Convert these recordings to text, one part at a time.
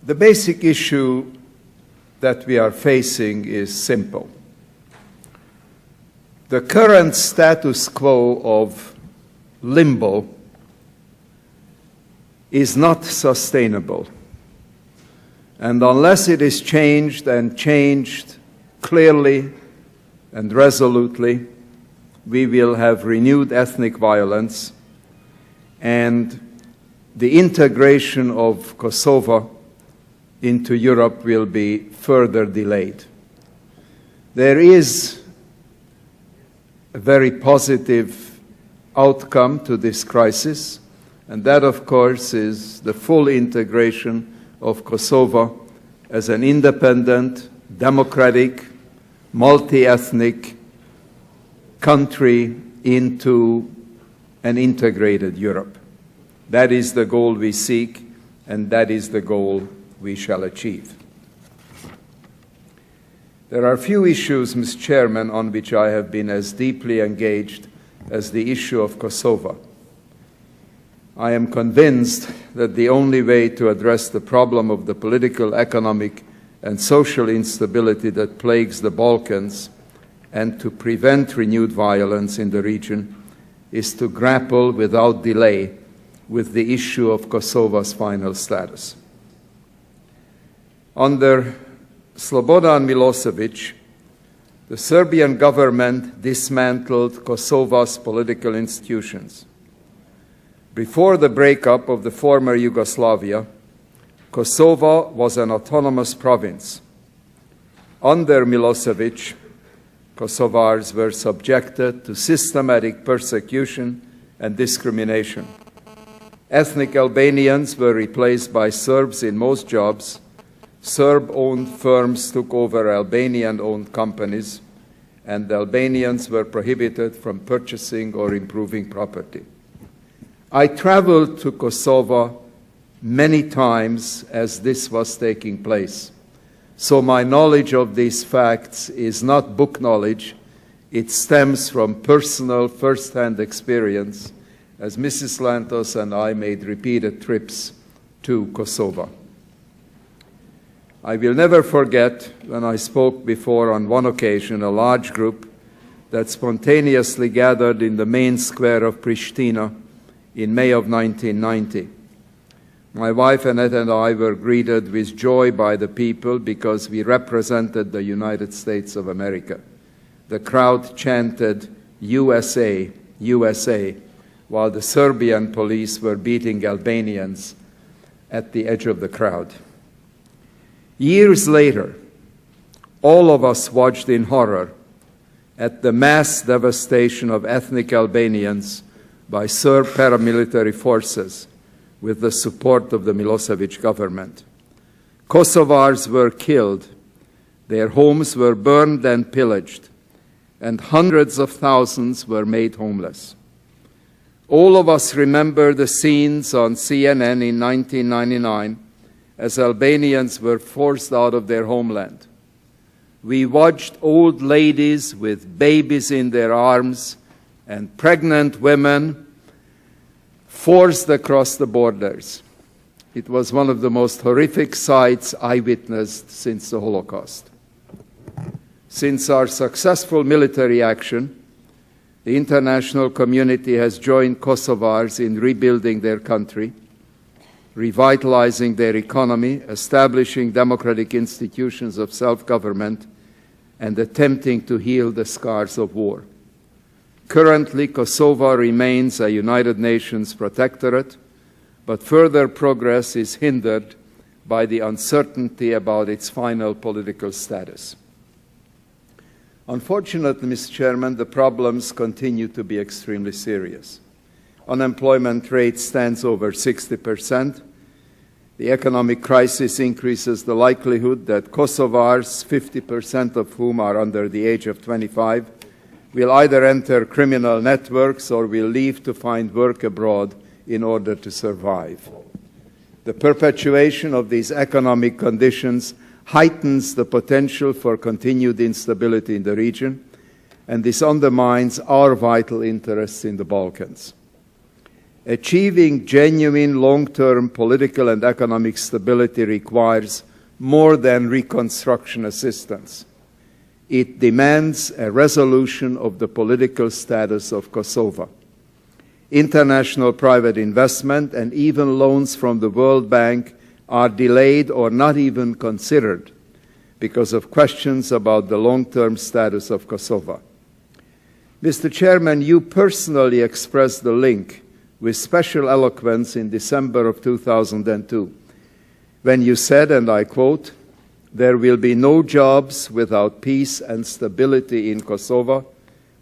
The basic issue that we are facing is simple. The current status quo of limbo is not sustainable. And unless it is changed, and changed clearly and resolutely, we will have renewed ethnic violence, and the integration of Kosovo into Europe will be further delayed. There is a very positive outcome to this crisis, and that, of course, is the full integration of Kosovo as an independent, democratic, multi-ethnic country into an integrated Europe. That is the goal we seek, and that is the goal we shall achieve. There are few issues, Mr. Chairman, on which I have been as deeply engaged as the issue of Kosovo. I am convinced that the only way to address the problem of the political, economic, and social instability that plagues the Balkans and to prevent renewed violence in the region is to grapple without delay with the issue of Kosovo's final status. Under Slobodan Milosevic, the Serbian government dismantled Kosovo's political institutions. Before the breakup of the former Yugoslavia, Kosovo was an autonomous province. Under Milosevic, Kosovars were subjected to systematic persecution and discrimination. Ethnic Albanians were replaced by Serbs in most jobs. Serb-owned firms took over Albanian-owned companies, and Albanians were prohibited from purchasing or improving property. I traveled to Kosovo many times as this was taking place, so my knowledge of these facts is not book knowledge. It stems from personal, first-hand experience, as Mrs. Lantos and I made repeated trips to Kosovo. I will never forget when I spoke before, on one occasion, a large group that spontaneously gathered in the main square of Pristina in May of 1990. My wife Annette and I were greeted with joy by the people because we represented the United States of America. The crowd chanted, "USA, USA," while the Serbian police were beating Albanians at the edge of the crowd. Years later, all of us watched in horror at the mass devastation of ethnic Albanians by Serb paramilitary forces with the support of the Milosevic government. Kosovars were killed, their homes were burned and pillaged, and hundreds of thousands were made homeless. All of us remember the scenes on CNN in 1999 as Albanians were forced out of their homeland. We watched old ladies with babies in their arms and pregnant women forced across the borders. It was one of the most horrific sights I witnessed since the Holocaust. Since our successful military action, the international community has joined Kosovars in rebuilding their country, revitalizing their economy, establishing democratic institutions of self-government, and attempting to heal the scars of war. Currently, Kosovo remains a United Nations protectorate, but further progress is hindered by the uncertainty about its final political status. Unfortunately, Mr. Chairman, the problems continue to be extremely serious. Unemployment rate stands over 60%. The economic crisis increases the likelihood that Kosovars, 50% of whom are under the age of 25, will either enter criminal networks or will leave to find work abroad in order to survive. The perpetuation of these economic conditions heightens the potential for continued instability in the region, and this undermines our vital interests in the Balkans. Achieving genuine long-term political and economic stability requires more than reconstruction assistance. It demands a resolution of the political status of Kosovo. International private investment and even loans from the World Bank are delayed or not even considered because of questions about the long-term status of Kosovo. Mr. Chairman, you personally expressed the link with special eloquence in December of 2002, when you said, and I quote, "There will be no jobs without peace and stability in Kosovo,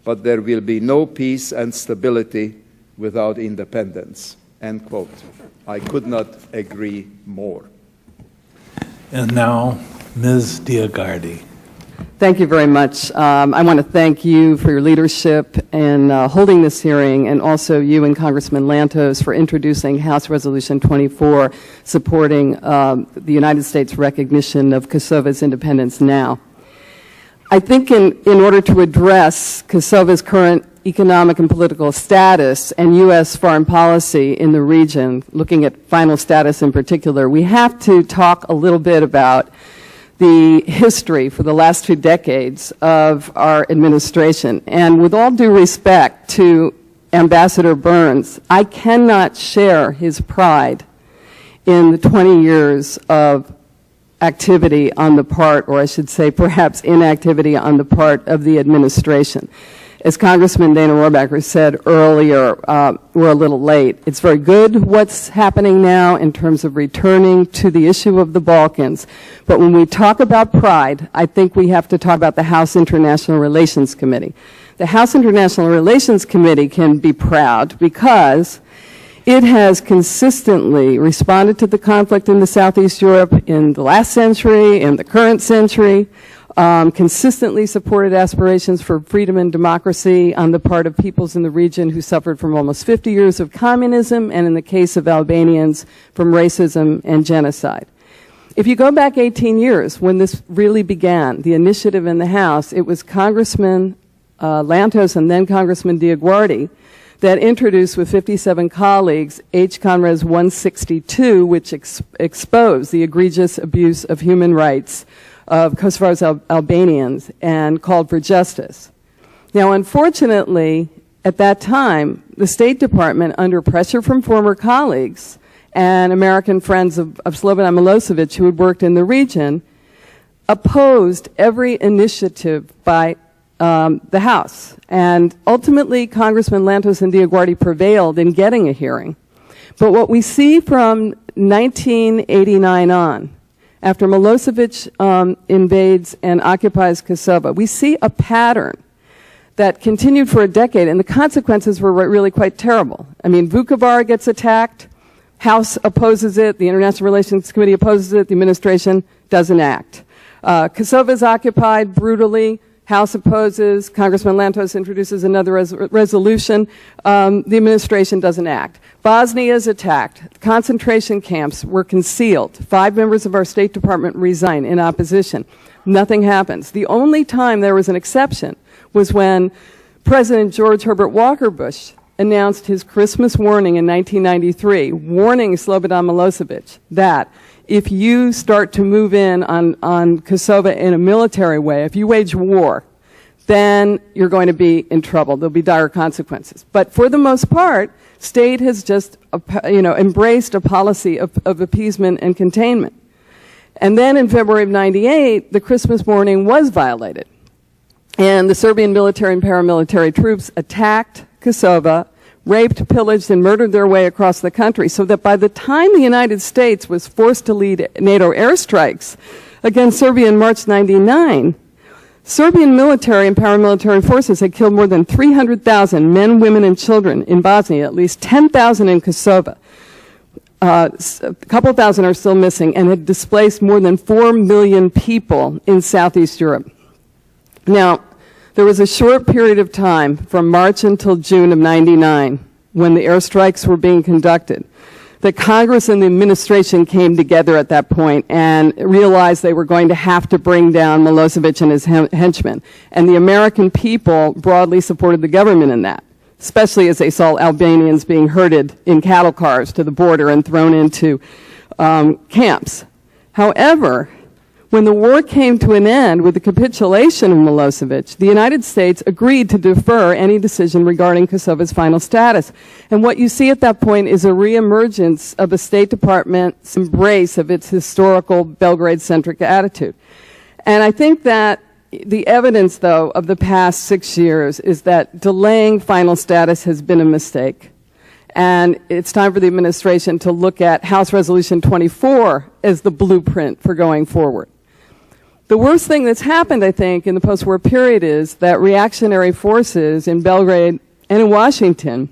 but there will be no peace and stability without independence." End quote. I could not agree more. And now, Ms. DioGuardi. Thank you very much. I want to thank you for your leadership in holding this hearing, and also you and Congressman Lantos for introducing House Resolution 24 supporting the United States recognition of Kosovo's independence now. I think in order to address Kosovo's current economic and political status and U.S. foreign policy in the region, looking at final status in particular, we have to talk a little bit about the history for the last 2 decades of our administration. And with all due respect to Ambassador Burns, I cannot share his pride in the 20 years of activity on the part, or I should say perhaps inactivity on the part of the administration. As Congressman Dana Rohrabacher said earlier, we're a little late. It's very good what's happening now in terms of returning to the issue of the Balkans. But when we talk about pride, I think we have to talk about the House International Relations Committee. The House International Relations Committee can be proud because it has consistently responded to the conflict in the Southeast Europe in the last century, in the current century, consistently supported aspirations for freedom and democracy on the part of peoples in the region who suffered from almost 50 years of communism, and in the case of Albanians, from racism and genocide. If you go back 18 years, when this really began, the initiative in the House, it was Congressman Lantos and then Congressman DioGuardi that introduced with 57 colleagues H. Conres 162, which exposed the egregious abuse of human rights of Kosovo's Albanians and called for justice. Now, unfortunately, at that time, the State Department, under pressure from former colleagues and American friends of Slobodan Milosevic who had worked in the region, opposed every initiative by the House. And ultimately, Congressman Lantos and DioGuardi prevailed in getting a hearing. But what we see from 1989 on, after Milosevic invades and occupies Kosovo, we see a pattern that continued for a decade, and the consequences were really quite terrible. I mean, Vukovar gets attacked, House opposes it, the International Relations Committee opposes it, the administration doesn't act. Kosovo is occupied brutally, House opposes, Congressman Lantos introduces another resolution, the administration doesn't act. Bosnia is attacked. Concentration camps were concealed. 5 members of our State Department resign in opposition. Nothing happens. The only time there was an exception was when President George Herbert Walker Bush announced his Christmas warning in 1993, warning Slobodan Milosevic that if you start to move in on Kosovo in a military way, if you wage war, then you're going to be in trouble. There'll be dire consequences. But for the most part, state has just, embraced a policy of appeasement and containment. And then in February of '98, the Christmas warning was violated. And the Serbian military and paramilitary troops attacked Kosovo, raped, pillaged, and murdered their way across the country, so that by the time the United States was forced to lead NATO airstrikes against Serbia in March '99, Serbian military and paramilitary forces had killed more than 300,000 men, women, and children in Bosnia, at least 10,000 in Kosovo. A couple thousand are still missing, and had displaced more than 4 million people in Southeast Europe. Now, there was a short period of time from March until June of '99 when the airstrikes were being conducted that Congress and the administration came together at that point and realized they were going to have to bring down Milosevic and his henchmen. And the American people broadly supported the government in that. especially as they saw Albanians being herded in cattle cars to the border and thrown into camps. However, when the war came to an end with the capitulation of Milosevic, the United States agreed to defer any decision regarding Kosovo's final status. And what you see at that point is a reemergence of the State Department's embrace of its historical Belgrade-centric attitude. And I think that the evidence, though, of the past 6 years is that delaying final status has been a mistake. And it's time for the administration to look at House Resolution 24 as the blueprint for going forward. The worst thing that's happened, I think, in the post-war period is that reactionary forces in Belgrade and in Washington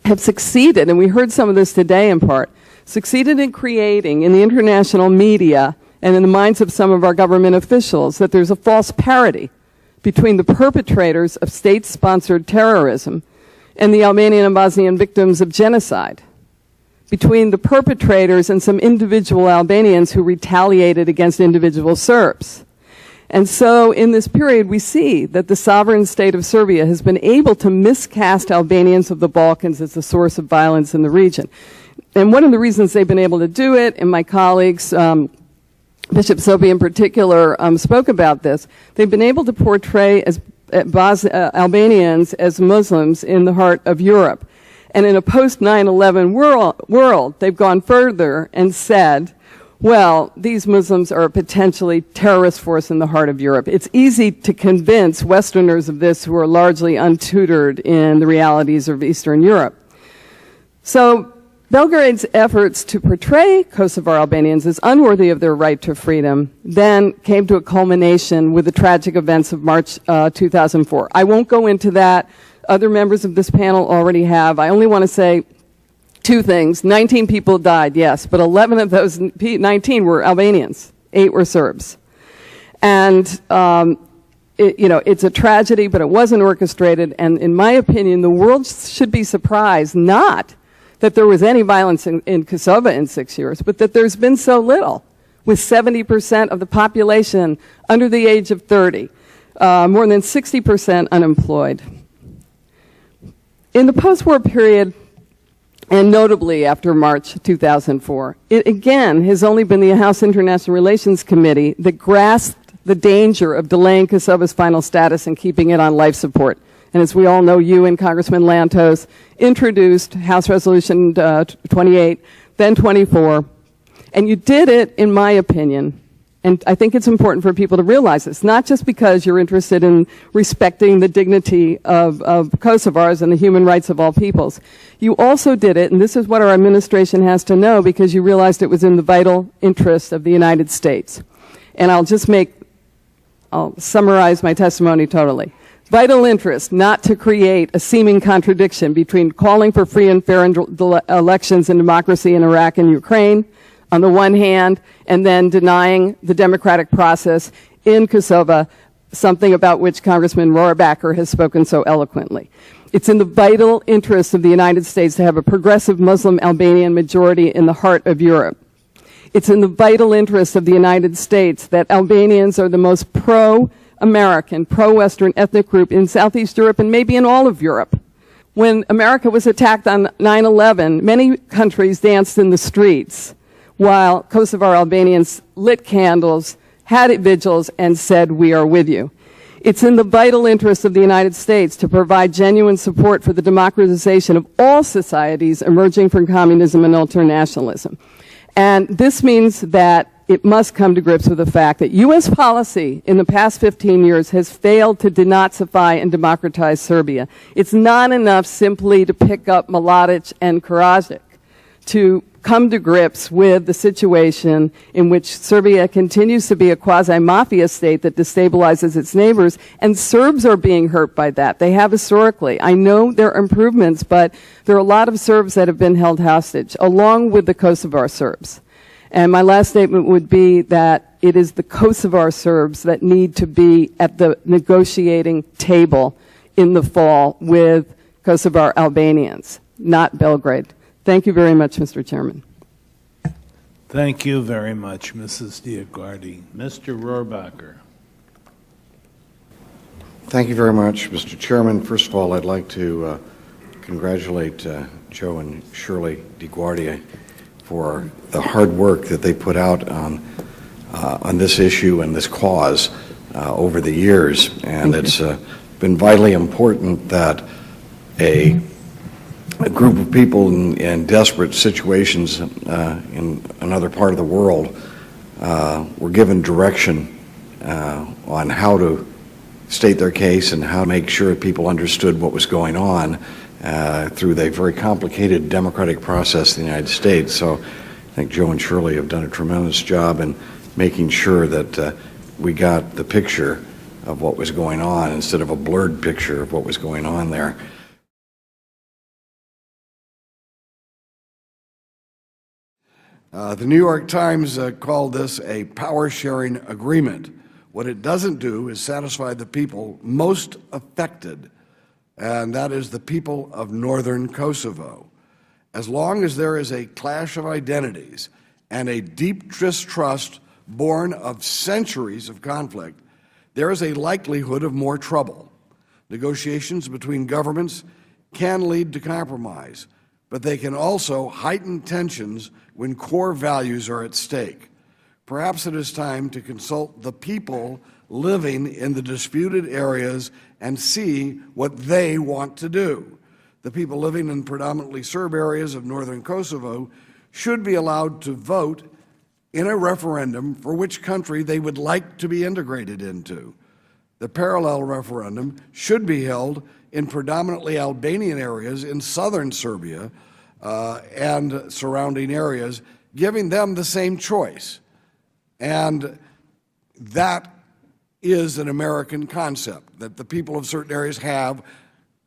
have succeeded, and we heard some of this today in part, succeeded in creating in the international media and in the minds of some of our government officials that there's a false parity between the perpetrators of state-sponsored terrorism and the Albanian and Bosnian victims of genocide, between the perpetrators and some individual Albanians who retaliated against individual Serbs. And so in this period, we see that the sovereign state of Serbia has been able to miscast Albanians of the Balkans as the source of violence in the region. And one of the reasons they've been able to do it, and my colleagues, Bishop Sophie in particular, spoke about this, they've been able to portray as Albanians as Muslims in the heart of Europe. And in a post-9/11 world, they've gone further and said, well, these Muslims are a potentially terrorist force in the heart of Europe. It's easy to convince Westerners of this who are largely untutored in the realities of Eastern Europe. So Belgrade's efforts to portray Kosovar Albanians as unworthy of their right to freedom then came to a culmination with the tragic events of March 2004. I won't go into that. Other members of this panel already have. I only want to say two things. 19 people died, yes, but 11 of those 19 were Albanians. 8 were Serbs. And, it's a tragedy, but it wasn't orchestrated. And in my opinion, the world should be surprised not that there was any violence in Kosova in 6 years, but that there's been so little, with 70% of the population under the age of 30, more than 60% unemployed. In the post-war period, and notably after March 2004, it again has only been the House International Relations Committee that grasped the danger of delaying Kosovo's final status and keeping it on life support. And as we all know, you and Congressman Lantos introduced House Resolution 28, then 24, and you did it, in my opinion, and I think it's important for people to realize this, not just because you're interested in respecting the dignity of Kosovars and the human rights of all peoples. You also did it, and this is what our administration has to know, because you realized it was in the vital interest of the United States. And I'll summarize my testimony totally. Vital interest not to create a seeming contradiction between calling for free and fair elections and democracy in Iraq and Ukraine, on the one hand, and then denying the democratic process in Kosova, something about which Congressman Rohrabacher has spoken so eloquently. It's in the vital interest of the United States to have a progressive Muslim Albanian majority in the heart of Europe. It's in the vital interest of the United States that Albanians are the most pro-American, pro-Western ethnic group in Southeast Europe and maybe in all of Europe. When America was attacked on 9/11, many countries danced in the streets, while Kosovar Albanians lit candles, had vigils, and said, "We are with you." It's in the vital interest of the United States to provide genuine support for the democratization of all societies emerging from communism and ultranationalism. And this means that it must come to grips with the fact that U.S. policy in the past 15 years has failed to denazify and democratize Serbia. It's not enough simply to pick up Mladic and Karadzic to come to grips with the situation in which Serbia continues to be a quasi-mafia state that destabilizes its neighbors, and Serbs are being hurt by that. They have historically. I know there are improvements, but there are a lot of Serbs that have been held hostage, along with the Kosovar Serbs. And my last statement would be that it is the Kosovar Serbs that need to be at the negotiating table in the fall with Kosovar Albanians, not Belgrade. Thank you very much, Mr. Chairman. Thank you very much, Mrs. DioGuardi. Mr. Rohrabacher. Thank you very much, Mr. Chairman. First of all, I'd like to congratulate Joe and Shirley DioGuardi for the hard work that they put out on this issue and this cause over the years. And it's been vitally important that a group of people in desperate situations in another part of the world were given direction on how to state their case and how to make sure people understood what was going on through the very complicated democratic process in the United States. So I think Joe and Shirley have done a tremendous job in making sure that we got the picture of what was going on instead of a blurred picture of what was going on there. The New York Times called this a power-sharing agreement. What it doesn't do is satisfy the people most affected, and that is the people of northern Kosovo. As long as there is a clash of identities and a deep distrust born of centuries of conflict, there is a likelihood of more trouble. Negotiations between governments can lead to compromise, but they can also heighten tensions when core values are at stake. Perhaps it is time to consult the people living in the disputed areas and see what they want to do. The people living in predominantly Serb areas of northern Kosovo should be allowed to vote in a referendum for which country they would like to be integrated into. The parallel referendum should be held in predominantly Albanian areas in southern Serbia and surrounding areas, giving them the same choice. And that is an American concept, that the people of certain areas have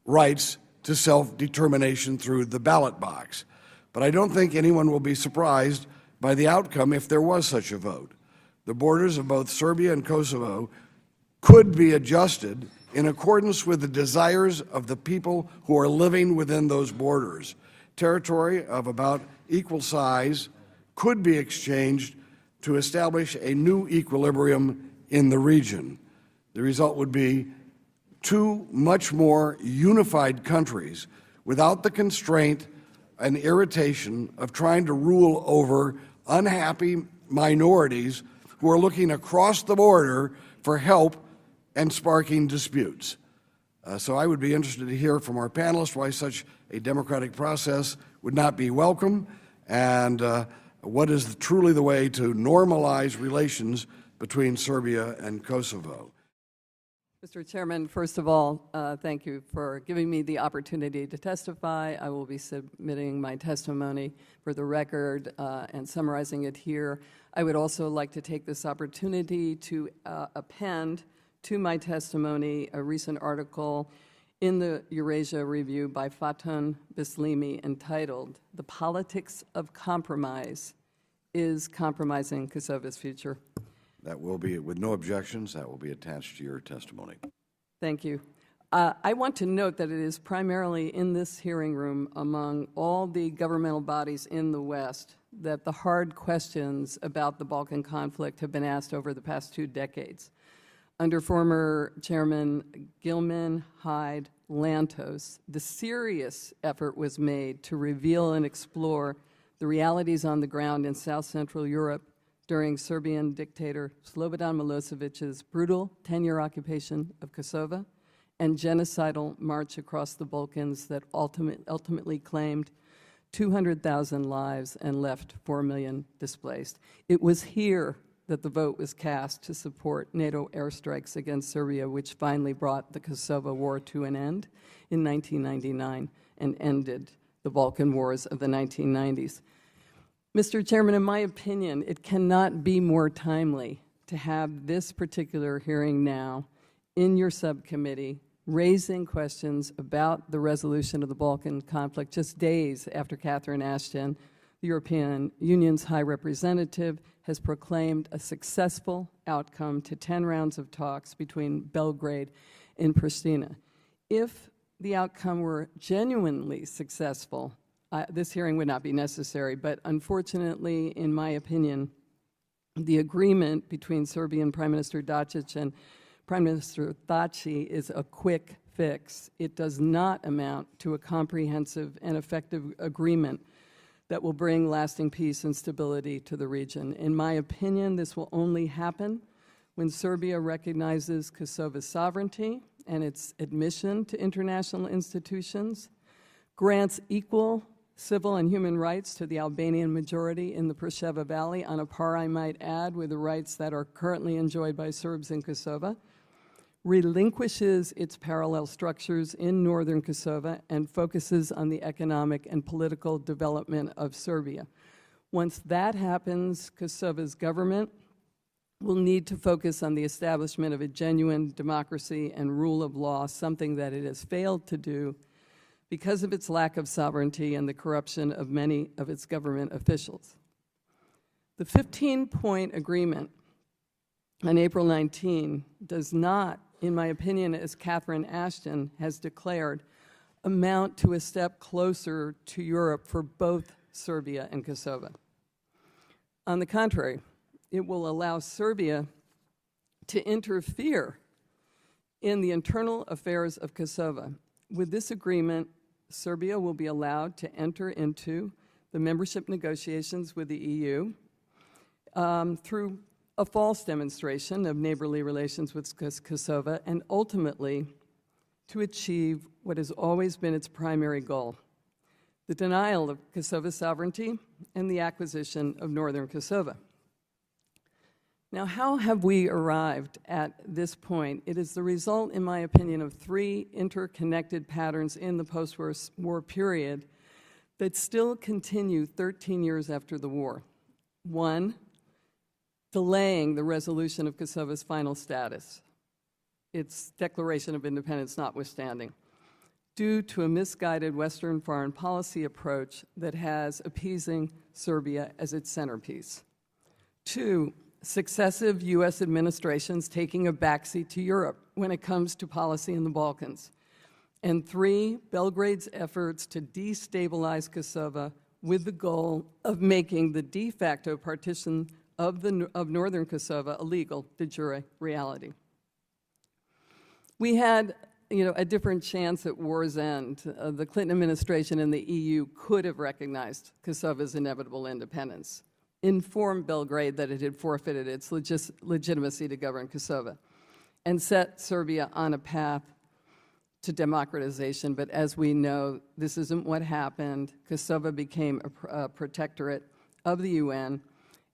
rights to self-determination through the ballot box. But I don't think anyone will be surprised by the outcome if there was such a vote. The borders of both Serbia and Kosovo could be adjusted in accordance with the desires of the people who are living within those borders. Territory of about equal size could be exchanged to establish a new equilibrium in the region. The result would be two much more unified countries without the constraint and irritation of trying to rule over unhappy minorities who are looking across the border for help and sparking disputes. So I would be interested to hear from our panelists why such a democratic process would not be welcome, and what is truly the way to normalize relations between Serbia and Kosovo. Mr. Chairman, first of all, thank you for giving me the opportunity to testify. I will be submitting my testimony for the record and summarizing it here. I would also like to take this opportunity to append to my testimony a recent article in the Eurasia Review by Fatun Bislimi entitled, "The Politics of Compromise is Compromising Kosovo's Future." That will be, with no objections, that will be attached to your testimony. Thank you. I want to note that it is primarily in this hearing room among all the governmental bodies in the West that the hard questions about the Balkan conflict have been asked over the past 2 decades. Under former Chairman Gilman, Hyde, Lantos, the serious effort was made to reveal and explore the realities on the ground in South Central Europe during Serbian dictator Slobodan Milosevic's brutal 10-year occupation of Kosova and genocidal march across the Balkans that ultimately claimed 200,000 lives and left 4 million displaced. It was here that the vote was cast to support NATO airstrikes against Serbia, which finally brought the Kosovo War to an end in 1999 and ended the Balkan Wars of the 1990s. Mr. Chairman, in my opinion, it cannot be more timely to have this particular hearing now in your subcommittee, raising questions about the resolution of the Balkan conflict just days after Catherine Ashton, the European Union's High Representative, has proclaimed a successful outcome to 10 rounds of talks between Belgrade and Pristina. If the outcome were genuinely successful, this hearing would not be necessary, but unfortunately, in my opinion, the agreement between Serbian Prime Minister Dačić and Prime Minister Thaci is a quick fix, it does not amount to a comprehensive and effective agreement that will bring lasting peace and stability to the region. In my opinion, this will only happen when Serbia recognizes Kosovo's sovereignty and its admission to international institutions, grants equal civil and human rights to the Albanian majority in the Preševa Valley, on a par, I might add, with the rights that are currently enjoyed by Serbs in Kosovo, relinquishes its parallel structures in northern Kosovo, and focuses on the economic and political development of Serbia. Once that happens, Kosovo's government will need to focus on the establishment of a genuine democracy and rule of law, something that it has failed to do because of its lack of sovereignty and the corruption of many of its government officials. The 15-point agreement on April 19 does not, in my opinion, as Catherine Ashton has declared, amount to a step closer to Europe for both Serbia and Kosovo. On the contrary, it will allow Serbia to interfere in the internal affairs of Kosovo. With this agreement, Serbia will be allowed to enter into the membership negotiations with the EU through a false demonstration of neighborly relations with Kosovo, and ultimately to achieve what has always been its primary goal: the denial of Kosovo's sovereignty and the acquisition of northern Kosovo. Now, how have we arrived at this point? It is the result, in my opinion, of three interconnected patterns in the post-war period that still continue 13 years after the war. One, delaying the resolution of Kosovo's final status, its declaration of independence notwithstanding, due to a misguided Western foreign policy approach that has appeasing Serbia as its centerpiece. Two, successive U.S. administrations taking a backseat to Europe when it comes to policy in the Balkans. And three, Belgrade's efforts to destabilize Kosovo with the goal of making the de facto partition of northern Kosovo a legal de jure reality. We had a different chance at war's end. The Clinton administration and the EU could have recognized Kosovo's inevitable independence, informed Belgrade that it had forfeited its legitimacy to govern Kosovo, and set Serbia on a path to democratization. But as we know, this isn't what happened. Kosovo became a protectorate of the UN,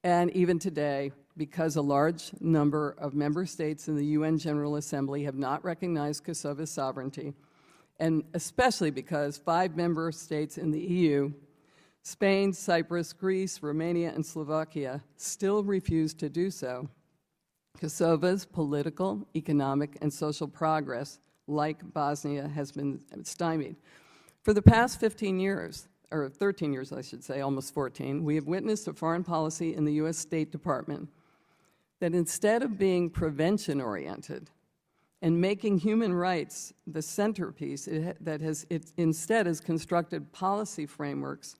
and even today, because a large number of member states in the UN General Assembly have not recognized Kosovo's sovereignty, and especially because 5 member states in the EU, Spain, Cyprus, Greece, Romania, and Slovakia, still refuse to do so, Kosovo's political, economic, and social progress, like Bosnia, has been stymied. For the past 15 years, or 13 years, I should say, almost 14, we have witnessed a foreign policy in the U.S. State Department that, instead of being prevention-oriented and making human rights the centerpiece, it instead has constructed policy frameworks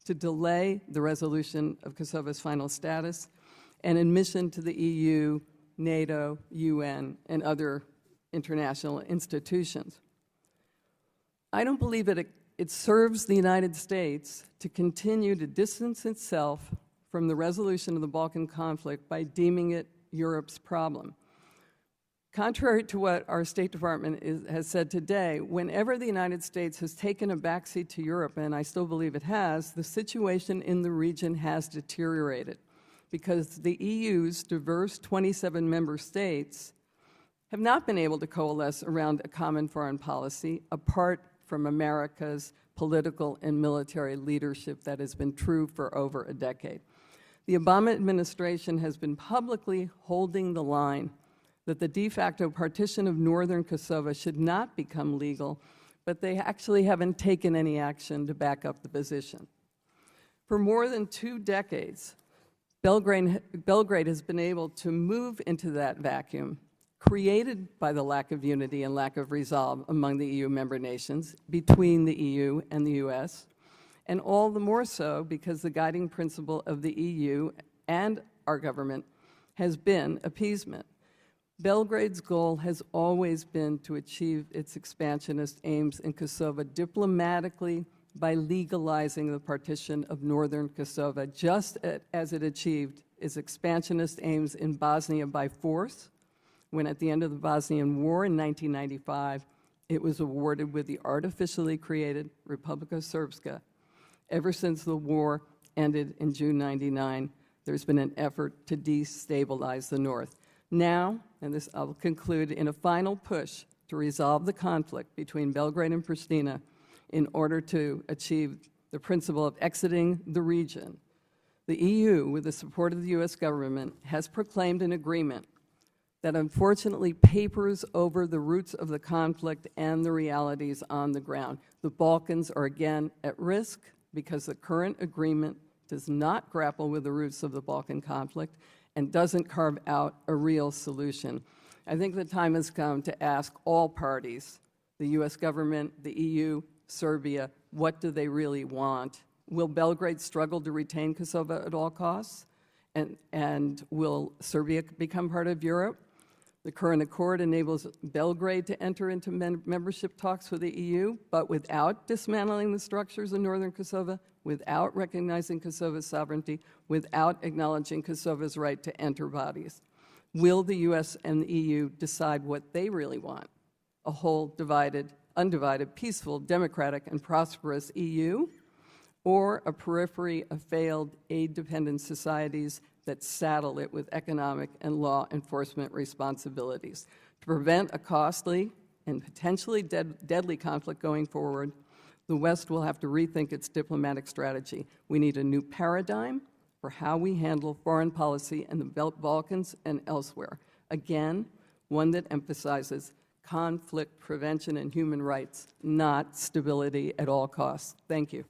to delay the resolution of Kosovo's final status and admission to the EU, NATO, UN, and other international institutions. I don't believe that it serves the United States to continue to distance itself from the resolution of the Balkan conflict by deeming it Europe's problem. Contrary to what our State Department has said today, whenever the United States has taken a backseat to Europe, and I still believe it has, the situation in the region has deteriorated because the EU's diverse 27 member states have not been able to coalesce around a common foreign policy apart from America's political and military leadership that has been true for over a decade. The Obama administration has been publicly holding the line that the de facto partition of northern Kosovo should not become legal, but they actually haven't taken any action to back up the position. For more than 2 decades, Belgrade has been able to move into that vacuum created by the lack of unity and lack of resolve among the EU member nations, between the EU and the U.S., and all the more so because the guiding principle of the EU and our government has been appeasement. Belgrade's goal has always been to achieve its expansionist aims in Kosova diplomatically by legalizing the partition of northern Kosova, just as it achieved its expansionist aims in Bosnia by force, when at the end of the Bosnian War in 1995, it was awarded with the artificially created Republika Srpska. Ever since the war ended in June '99, there's been an effort to destabilize the North. Now, and this I'll conclude, in a final push to resolve the conflict between Belgrade and Pristina in order to achieve the principle of exiting the region, the EU, with the support of the U.S. government, has proclaimed an agreement that unfortunately papers over the roots of the conflict and the realities on the ground. The Balkans are again at risk because the current agreement does not grapple with the roots of the Balkan conflict and doesn't carve out a real solution. I think the time has come to ask all parties, the U.S. government, the EU, Serbia, what do they really want? Will Belgrade struggle to retain Kosovo at all costs? And will Serbia become part of Europe? The current accord enables Belgrade to enter into membership talks with the EU, but without dismantling the structures in northern Kosovo, without recognizing Kosovo's sovereignty, without acknowledging Kosovo's right to enter bodies. Will the U.S. and the EU decide what they really want? A whole divided, undivided, peaceful, democratic, and prosperous EU? Or a periphery of failed aid-dependent societies that saddle it with economic and law enforcement responsibilities? To prevent a costly and potentially deadly conflict going forward, the West will have to rethink its diplomatic strategy. We need a new paradigm for how we handle foreign policy in the Balkans and elsewhere. Again, one that emphasizes conflict prevention and human rights, not stability at all costs. Thank you.